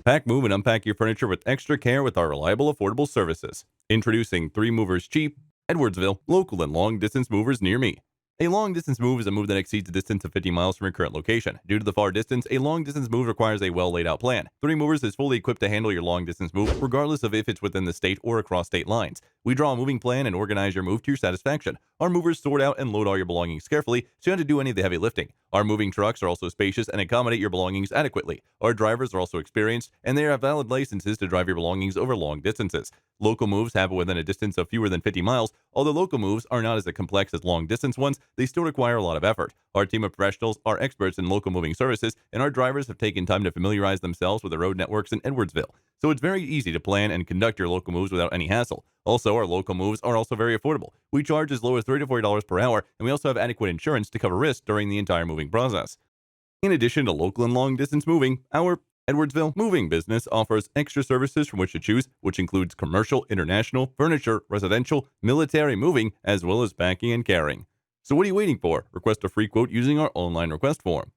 Pack, move, and unpack your furniture with extra care with our reliable, affordable services. Introducing 3 Movers Cheap, Edwardsville, local and long-distance movers near me. A long-distance move is a move that exceeds a distance of 50 miles from your current location. Due to the far distance, a long-distance move requires a well-laid-out plan. 3 Movers is fully equipped to handle your long-distance move, regardless of if it's within the state or across state lines. We draw a moving plan and organize your move to your satisfaction. Our movers sort out and load all your belongings carefully, so you don't have to do any of the heavy lifting. Our moving trucks are also spacious and accommodate your belongings adequately. Our drivers are also experienced, and they have valid licenses to drive your belongings over long distances. Local moves happen within a distance of fewer than 50 miles. Although local moves are not as complex as long-distance ones, they still require a lot of effort. Our team of professionals are experts in local moving services, and our drivers have taken time to familiarize themselves with the road networks in Edwardsville. So it's very easy to plan and conduct your local moves without any hassle. Also, our local moves are also very affordable. We charge as low as $30 to $40 per hour, and we also have adequate insurance to cover risks during the entire moving process. In addition to local and long-distance moving, our Edwardsville moving business offers extra services from which to choose, which includes commercial, international, furniture, residential, military moving, as well as packing and carrying. So what are you waiting for? Request a free quote using our online request form.